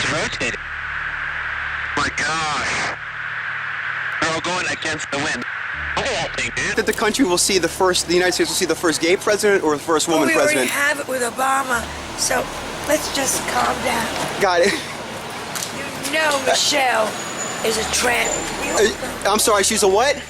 It's rotating. Oh my gosh. They're all going against the wind. Oh, thing, dude. That the country will see the United States will see the first gay president or the first woman we president? already have it with Obama, so let's just calm down. Got it. You know Michelle is a I'm sorry, she's a what?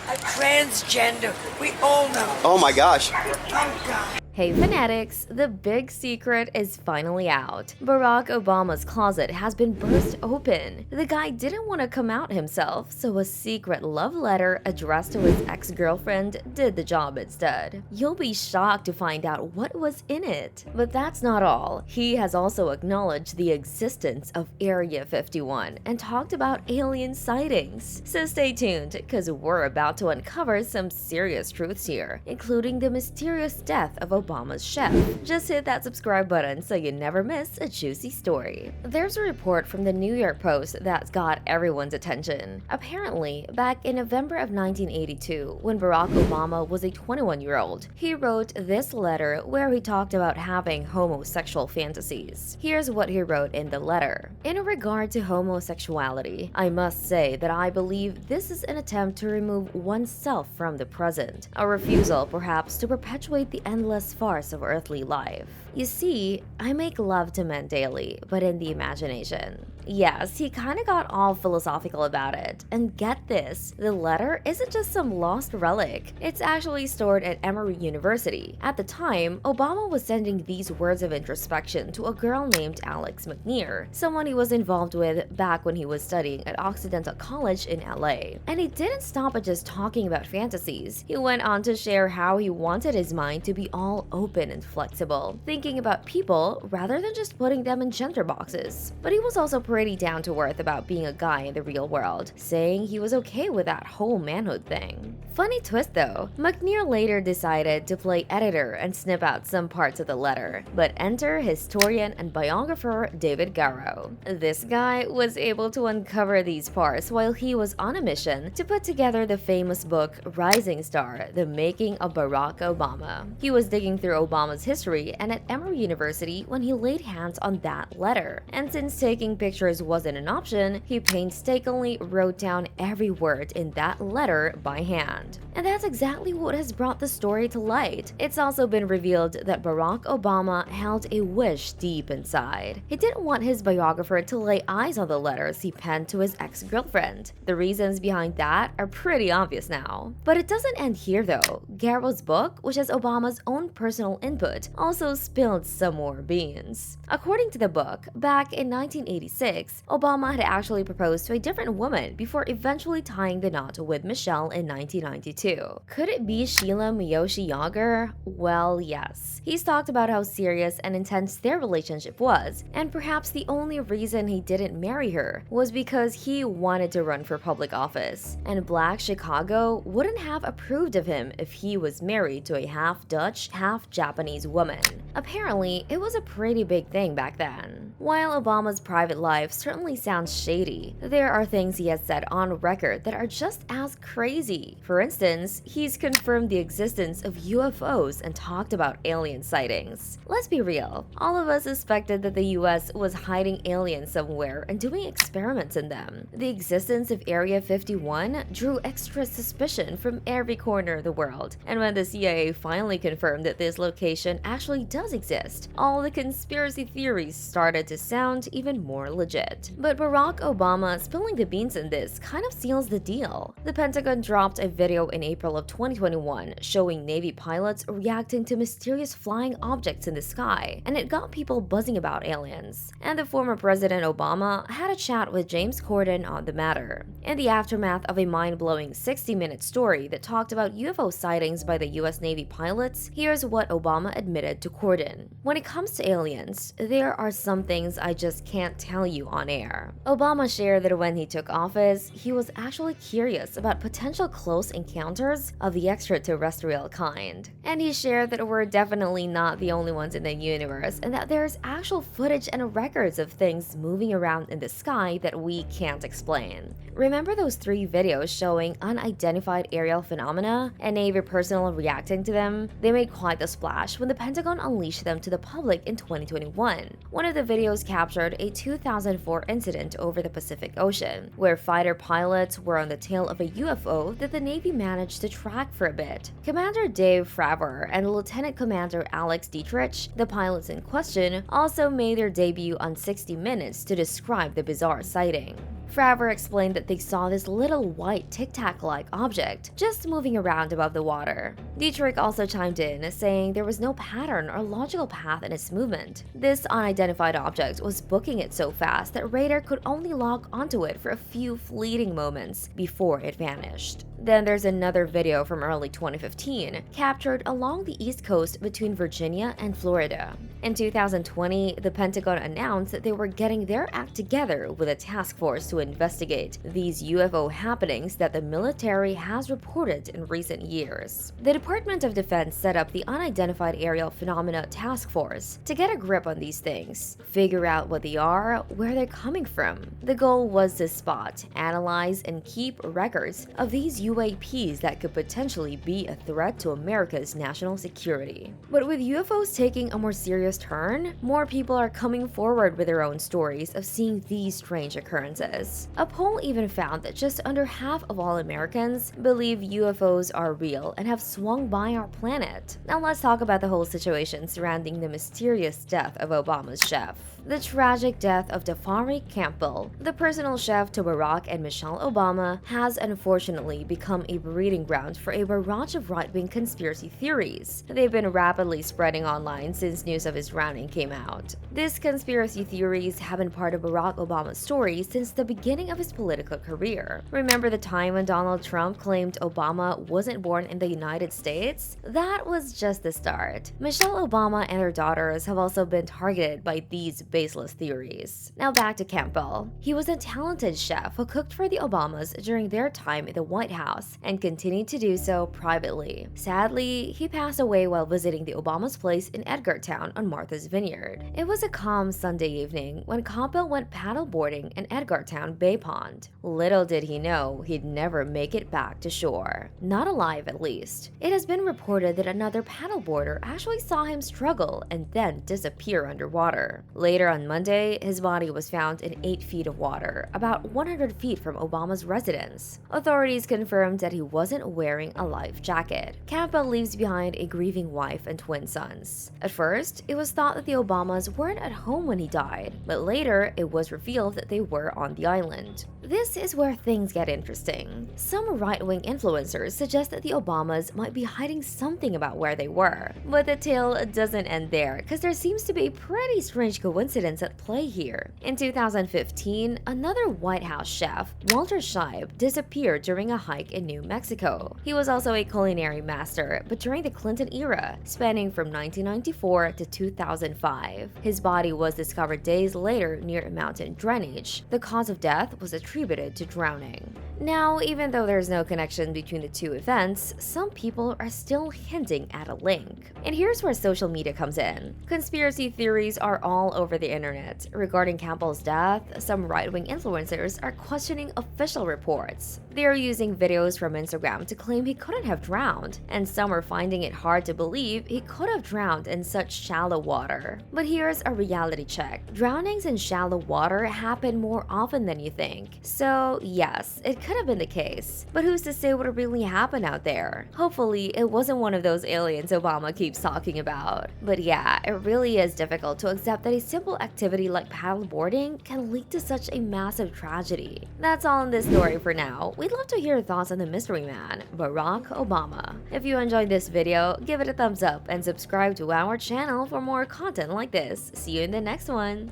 a transgender. We all know. Oh my gosh. Oh, God. Hey Fanatics, the big secret is finally out. Barack Obama's closet has been burst open. The guy didn't want to come out himself, so a secret love letter addressed to his ex-girlfriend did the job instead. You'll be shocked to find out what was in it. But that's not all. He has also acknowledged the existence of Area 51 and talked about alien sightings. So stay tuned, because we're about to uncover some serious truths here, including the mysterious death of Obama's chef. Just hit that subscribe button so you never miss a juicy story. There's a report from the New York Post that's got everyone's attention. Apparently, back in November of 1982, when Barack Obama was a 21-year-old, he wrote this letter where he talked about having homosexual fantasies. Here's what he wrote in the letter. In regard to homosexuality, I must say that I believe this is an attempt to remove oneself from the present, a refusal perhaps to perpetuate the endless farce of earthly life. You see, I make love to men daily, but in the imagination. Yes, he kinda got all philosophical about it. And get this, the letter isn't just some lost relic. It's actually stored at Emory University. At the time, Obama was sending these words of introspection to a girl named Alex McNear, someone he was involved with back when he was studying at Occidental College in LA. And he didn't stop at just talking about fantasies. He went on to share how he wanted his mind to be all open and flexible, thinking about people rather than just putting them in gender boxes. But he was also pretty down to earth about being a guy in the real world, saying he was okay with that whole manhood thing. Funny twist though, McNear later decided to play editor and snip out some parts of the letter, but enter historian and biographer David Garrow. This guy was able to uncover these parts while he was on a mission to put together the famous book Rising Star: The Making of Barack Obama. He was digging through Obama's history and at Emory University when he laid hands on that letter. And since taking pictures wasn't an option, he painstakingly wrote down every word in that letter by hand. And that's exactly what has brought the story to light. It's also been revealed that Barack Obama held a wish deep inside. He didn't want his biographer to lay eyes on the letters he penned to his ex-girlfriend. The reasons behind that are pretty obvious now. But it doesn't end here though. Garrow's book, which has Obama's own personal input, also spilled some more beans. According to the book, back in 1986, Obama had actually proposed to a different woman before eventually tying the knot with Michelle in 1992. Could it be Sheila Miyoshi Yager? Well, yes. He's talked about how serious and intense their relationship was, and perhaps the only reason he didn't marry her was because he wanted to run for public office, and Black Chicago wouldn't have approved of him if he was married to a half-Dutch, half-Japanese woman. Apparently, it was a pretty big thing back then. While Obama's private life certainly sounds shady, there are things he has said on record that are just as crazy. For instance, he's confirmed the existence of UFOs and talked about alien sightings. Let's be real, all of us suspected that the US was hiding aliens somewhere and doing experiments in them. The existence of Area 51 drew extra suspicion from every corner of the world, and when the CIA finally confirmed that this location actually does exist, all the conspiracy theories started to sound even more legit. But Barack Obama spilling the beans in this kind of seals the deal. The Pentagon dropped a video in April of 2021 showing Navy pilots reacting to mysterious flying objects in the sky, and it got people buzzing about aliens. And the former President Obama had a chat with James Corden on the matter. In the aftermath of a mind-blowing 60-minute story that talked about UFO sightings by the US Navy pilots, here's what Obama admitted to Corden. When it comes to aliens, there are some things I just can't tell you on air. Obama shared that when he took office, he was actually curious about potential close encounters of the extraterrestrial kind. And he shared that we're definitely not the only ones in the universe and that there's actual footage and records of things moving around in the sky that we can't explain. Remember those 3 videos showing unidentified aerial phenomena and Navy personnel reacting to them? They made quite the splash when the Pentagon unleashed them to the public in 2021. One of the videos captured a 2004 incident over the Pacific Ocean, where fighter pilots were on the tail of a UFO that the Navy managed to track for a bit. Commander Dave Fravor and Lieutenant Commander Alex Dietrich, the pilots in question, also made their debut on 60 Minutes to describe the bizarre sighting. Fravor explained that they saw this little white tic-tac-like object just moving around above the water. Dietrich also chimed in, saying there was no pattern or logical path in its movement. This unidentified object was booking it so fast that radar could only lock onto it for a few fleeting moments before it vanished. Then there's another video from early 2015, captured along the East Coast between Virginia and Florida. In 2020, the Pentagon announced that they were getting their act together with a task force to investigate these UFO happenings that the military has reported in recent years. The Department of Defense set up the Unidentified Aerial Phenomena Task Force to get a grip on these things, figure out what they are, where they're coming from. The goal was to spot, analyze, and keep records of these UAPs that could potentially be a threat to America's national security. But with UFOs taking a more serious turn, more people are coming forward with their own stories of seeing these strange occurrences. A poll even found that just under half of all Americans believe UFOs are real and have swung by our planet. Now let's talk about the whole situation surrounding the mysterious death of Obama's chef. The tragic death of Tafari Campbell, the personal chef to Barack and Michelle Obama, has unfortunately become a breeding ground for a barrage of right-wing conspiracy theories. They've been rapidly spreading online since news of his drowning came out. These conspiracy theories have been part of Barack Obama's story since the beginning of his political career. Remember the time when Donald Trump claimed Obama wasn't born in the United States? That was just the start. Michelle Obama and her daughters have also been targeted by these baseless theories. Now back to Campbell. He was a talented chef who cooked for the Obamas during their time in the White House and continued to do so privately. Sadly, he passed away while visiting the Obamas' place in Edgartown on Martha's Vineyard. It was a calm Sunday evening when Campbell went paddleboarding in Edgartown Bay Pond. Little did he know he'd never make it back to shore. Not alive, at least. It has been reported that another paddleboarder actually saw him struggle and then disappear underwater. Later on Monday, his body was found in 8 feet of water, about 100 feet from Obama's residence. Authorities confirmed that he wasn't wearing a life jacket. Campbell leaves behind a grieving wife and twin sons. At first, it was thought that the Obamas weren't at home when he died, but later it was revealed that they were on the island. This is where things get interesting. Some right-wing influencers suggest that the Obamas might be hiding something about where they were. But the tale doesn't end there, because there seems to be a pretty strange coincidence at play here. In 2015, another White House chef, Walter Scheib, disappeared during a hike in New Mexico. He was also a culinary master, but during the Clinton era, spanning from 1994 to 2005. His body was discovered days later near a mountain drainage. The cause of death was attributed to drowning. Now, even though there's no connection between the two events, some people are still hinting at a link. And here's where social media comes in. Conspiracy theories are all over the internet. Regarding Campbell's death, some right-wing influencers are questioning official reports. They are using videos from Instagram to claim he couldn't have drowned, and some are finding it hard to believe he could have drowned in such shallow water. But here's a reality check. Drownings in shallow water happen more often than you think. So yes, it could have been the case. But who's to say what really happened out there? Hopefully, it wasn't one of those aliens Obama keeps talking about. But yeah, it really is difficult to accept that a simple activity like paddleboarding can lead to such a massive tragedy. That's all in this story for now. We'd love to hear your thoughts on the mystery man, Barack Obama. If you enjoyed this video, give it a thumbs up and subscribe to our channel for more content like this. See you in the next one!